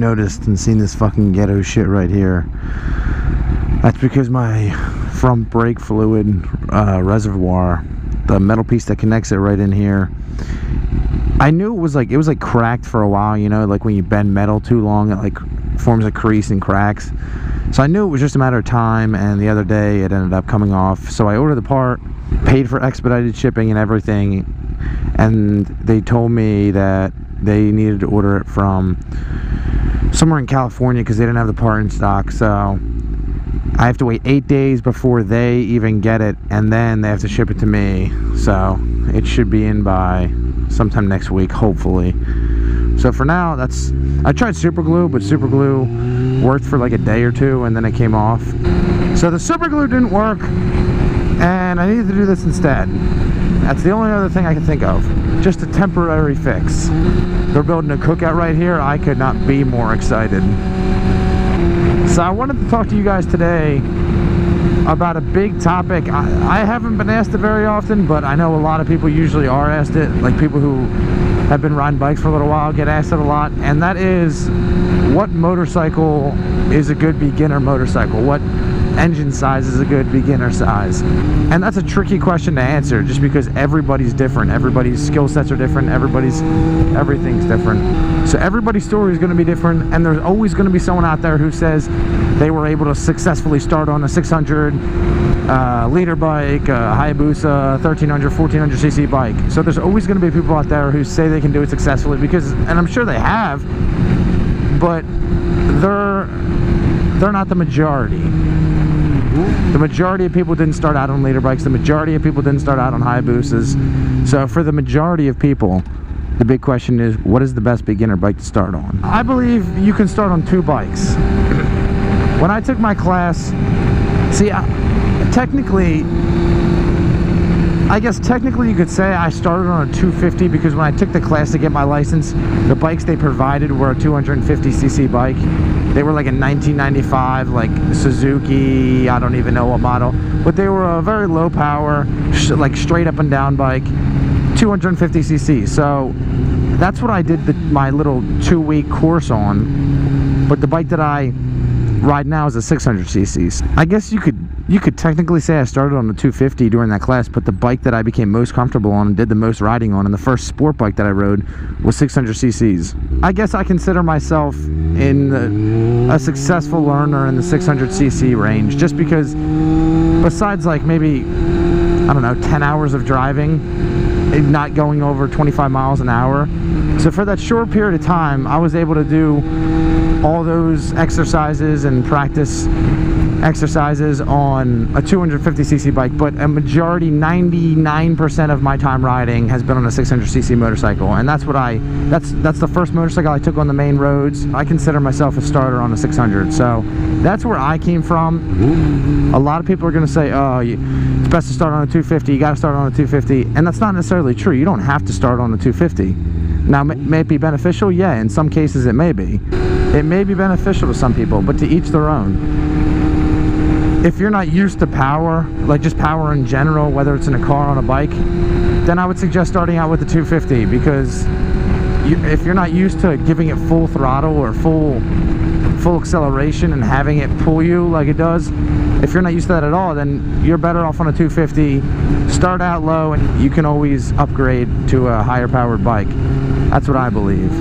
noticed and seen this fucking ghetto shit right here. That's because my front brake fluid reservoir, the metal piece that connects it right in here, I knew it was like cracked for a while, you know, like when you bend metal too long, it like forms a crease and cracks. So I knew it was just a matter of time, and the other day it ended up coming off. So I ordered the part, paid for expedited shipping and everything, and they told me that they needed to order it from somewhere in California because they didn't have the part in stock. So I have to wait 8 days before they even get it, and then they have to ship it to me. So it should be in by sometime next week, hopefully. So for now, I tried super glue, but super glue worked for like a day or two, and then it came off. So the super glue didn't work, and I needed to do this instead. That's the only other thing I can think of. Just a temporary fix. They're building a cookout right here. I could not be more excited. So I wanted to talk to you guys today about a big topic. I haven't been asked it very often, but I know a lot of people usually are asked it. Like people who have been riding bikes for a little while get asked it a lot, and that is, what motorcycle is a good beginner motorcycle? What engine size is a good beginner size? And that's a tricky question to answer, just because everybody's different. Everybody's skill sets are different. Everything's different. So everybody's story is going to be different, and there's always going to be someone out there who says they were able to successfully start on a 600 liter bike, Hayabusa 1300, 1400 cc bike. So there's always going to be people out there who say they can do it successfully, because, and I'm sure they have, but they're not the majority. The majority of people didn't start out on liter bikes. The majority of people didn't start out on Hayabusas. So for the majority of people, the big question is, what is the best beginner bike to start on? I believe you can start on two bikes. When I took my class, see, I guess technically you could say I started on a 250, because when I took the class to get my license, the bikes they provided were a 250cc bike. They were like a 1995 like Suzuki, I don't even know what model, but they were a very low power, like straight up and down bike, 250cc. So that's what I did my little 2-week course on. But the bike that I ride now is a 600cc. I guess you could technically say I started on a 250 during that class, but the bike that I became most comfortable on and did the most riding on, and the first sport bike that I rode, was 600cc's. I guess I consider myself a successful learner in the 600cc range, just because besides like maybe, I don't know, 10 hours of driving and not going over 25 miles an hour. So for that short period of time, I was able to do all those exercises and practice exercises on a 250cc bike, but a majority, 99% of my time riding has been on a 600cc motorcycle, and that's the first motorcycle I took on the main roads. I consider myself a starter on a 600, so that's where I came from. A lot of people are going to say, oh, it's best to start on a 250, you got to start on a 250, and that's not necessarily true. You don't have to start on a 250. Now, may it be beneficial? Yeah, in some cases it may be. It may be beneficial to some people, but to each their own. If you're not used to power, like just power in general, whether it's in a car or on a bike, then I would suggest starting out with the 250, because if you're not used to giving it full throttle or full acceleration and having it pull you like it does, if you're not used to that at all, then you're better off on a 250. Start out low, and you can always upgrade to a higher powered bike. That's what I believe.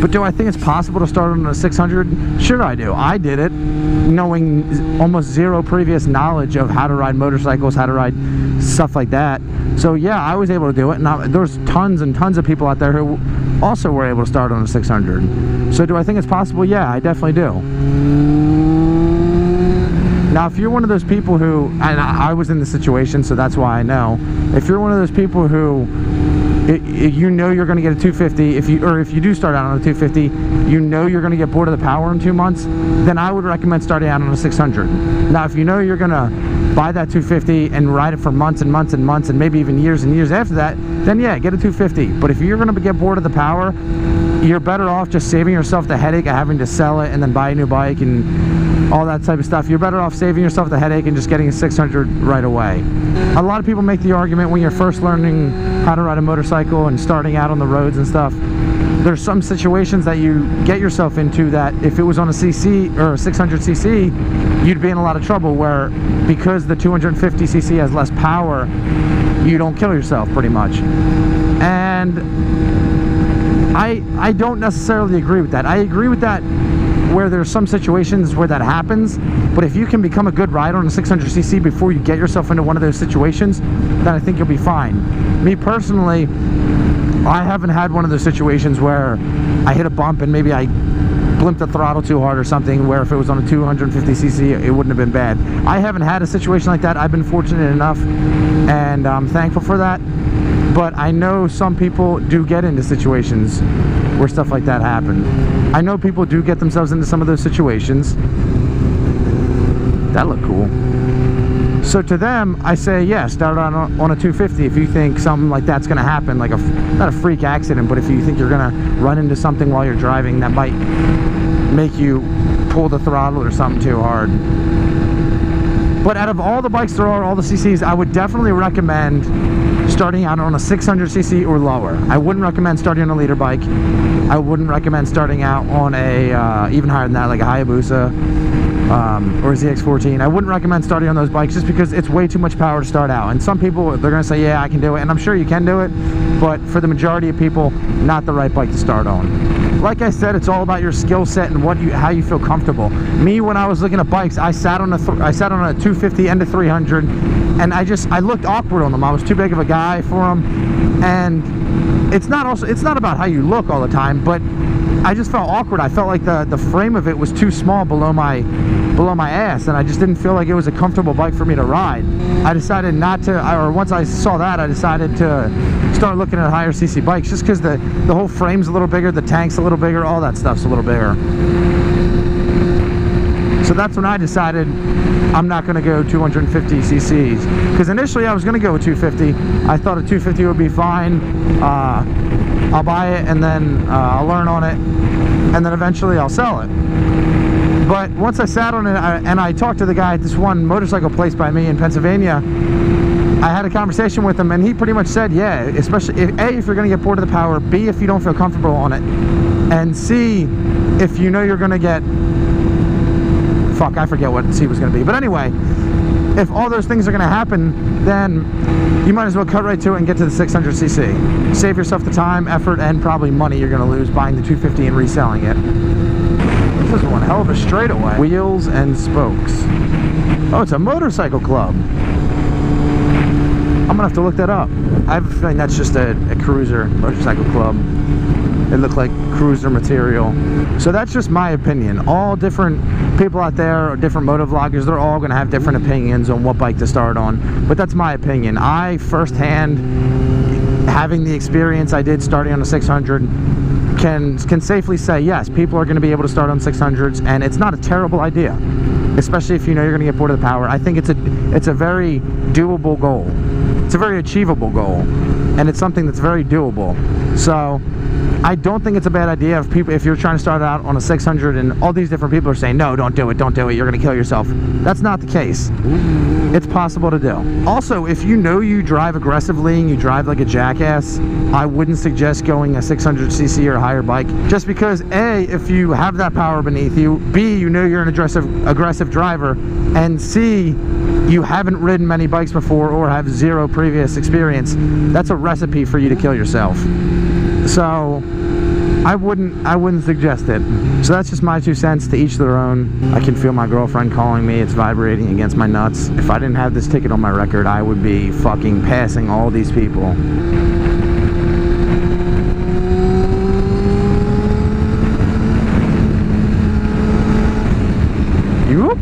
But do I think it's possible to start on a 600? Sure I do. I did it knowing almost zero previous knowledge of how to ride motorcycles, how to ride stuff like that. So yeah, I was able to do it. Now there's tons and tons of people out there who also were able to start on a 600. So do I think it's possible? Yeah, I definitely do. Now if you're one of those people who, and I was in the situation, so that's why I know, if you're one of those people who you know you're going to get a 250, if you do start out on a 250, you know you're going to get bored of the power in 2 months, then I would recommend starting out on a 600. Now if you know you're going to buy that 250 and ride it for months and months and months and maybe even years and years after that, then yeah, get a 250. But if you're going to get bored of the power, you're better off just saving yourself the headache of having to sell it and then buy a new bike and all that type of stuff. You're better off saving yourself the headache and just getting a 600 right away. A lot of people make the argument when you're first learning how to ride a motorcycle and starting out on the roads and stuff, there's some situations that you get yourself into that if it was on a CC or a 600cc, you'd be in a lot of trouble, where because the 250cc has less power, you don't kill yourself pretty much. And I don't necessarily agree with that. I agree with that where there's some situations where that happens, but if you can become a good rider on a 600cc before you get yourself into one of those situations, then I think you'll be fine. Me personally, I haven't had one of those situations where I hit a bump and maybe I blimped the throttle too hard or something, where if it was on a 250cc it wouldn't have been bad. I haven't had a situation like that. I've been fortunate enough, and I'm thankful for that. But I know some people do get into situations where stuff like that happens. I know people do get themselves into some of those situations. That looked cool. So to them, I say, yeah, start on a 250 if you think something like that's going to happen, like not a freak accident, but if you think you're going to run into something while you're driving that might make you pull the throttle or something too hard. But out of all the bikes there are, all the CCs, I would definitely recommend starting out on a 600cc or lower. I wouldn't recommend starting on a liter bike. I wouldn't recommend starting out on a even higher than that, like a Hayabusa or a ZX14. I wouldn't recommend starting on those bikes just because it's way too much power to start out. And some people, they're going to say, yeah, I can do it. And I'm sure you can do it. But for the majority of people, not the right bike to start on. Like I said, it's all about your skill set and how you feel comfortable. Me, when I was looking at bikes, I sat on a 250 and a 300, and I looked awkward on them. I was too big of a guy for them, and it's not about how you look all the time, but I just felt awkward. I felt like the frame of it was too small below my ass, and I just didn't feel like it was a comfortable bike for me to ride. I decided not to, or once I saw that, I decided to start looking at higher CC bikes, just because the whole frame's a little bigger, the tank's a little bigger, all that stuff's a little bigger. So that's when I decided I'm not going to go 250 cc's, because initially I was going to go with 250. I thought a 250 would be fine. I'll buy it and then I'll learn on it, and then eventually I'll sell it. But once I sat on it and I talked to the guy at this one motorcycle place by me in Pennsylvania, I had a conversation with him, and he pretty much said, yeah, especially if you're going to get bored of the power, B, if you don't feel comfortable on it, and C, if you know you're going to get, fuck, I forget what C was going to be. But anyway, if all those things are going to happen, then you might as well cut right to it and get to the 600cc. Save yourself the time, effort, and probably money you're going to lose buying the 250 and reselling it. This is one hell of a straightaway. Wheels and spokes. Oh, it's a motorcycle club. I'm gonna have to look that up. I have a feeling that's just a cruiser motorcycle club. It looked like cruiser material. So that's just my opinion. All different people out there, or different moto vloggers, they're all gonna have different opinions on what bike to start on. But that's my opinion. I firsthand, having the experience I did starting on a 600, can safely say, yes, people are going to be able to start on 600s, and it's not a terrible idea, especially if you know you're going to get bored of the power. I think it's a very doable goal. It's a very achievable goal, and it's something that's very doable. So I don't think it's a bad idea if you're trying to start out on a 600 and all these different people are saying, no, don't do it, you're going to kill yourself. That's not the case. It's possible to do. Also, if you know you drive aggressively and you drive like a jackass, I wouldn't suggest going a 600cc or higher bike, just because A, if you have that power beneath you, B, you know you're an aggressive driver, and C, you haven't ridden many bikes before or have zero previous experience. That's a recipe for you to kill yourself. So I wouldn't suggest it. So that's just my 2 cents, to each their own. I can feel my girlfriend calling me. It's vibrating against my nuts. If I didn't have this ticket on my record, I would be fucking passing all these people. Whoop.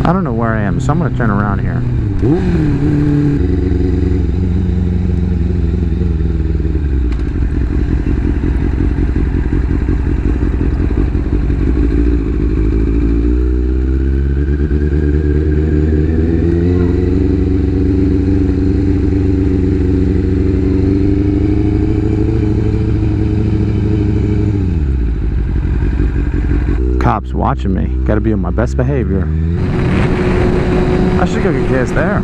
I don't know where I am, so I'm going to turn around here. Cops watching me. Gotta be on my best behavior. I should go get gas there.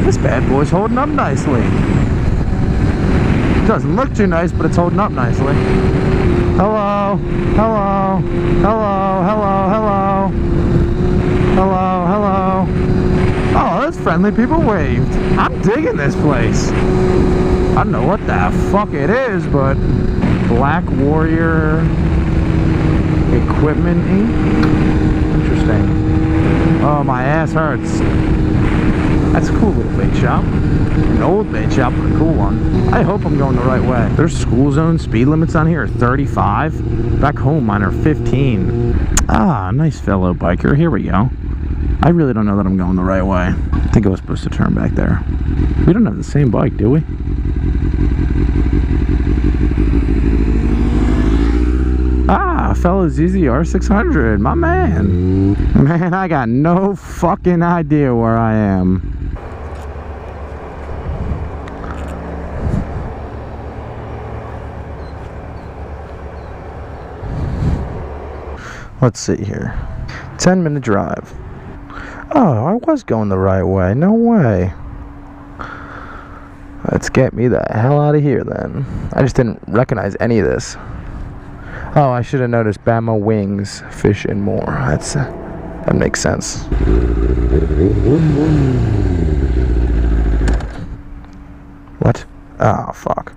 This bad boy's holding up nicely. Doesn't look too nice, but it's holding up nicely. Hello, hello, hello, hello, hello, hello, hello. Oh, those friendly people waved. I'm digging this place. I don't know what the fuck it is, but Black Warrior Equipment Inc. Interesting. Oh, my ass hurts. That's a cool little bait shop. An old bait shop, but a cool one. I hope I'm going the right way. There's school zone speed limits on here are 35. Back home, mine are 15. Ah, nice fellow biker. Here we go. I really don't know that I'm going the right way. I think I was supposed to turn back there. We don't have the same bike, do we? Ah, fellow ZZR 600, my man. Man, I got no fucking idea where I am. Let's see here. 10-minute drive. Oh, I was going the right way. No way. Let's get me the hell out of here then. I just didn't recognize any of this. Oh, I should have noticed Bama Wings Fish and More. That makes sense. What? Oh, fuck.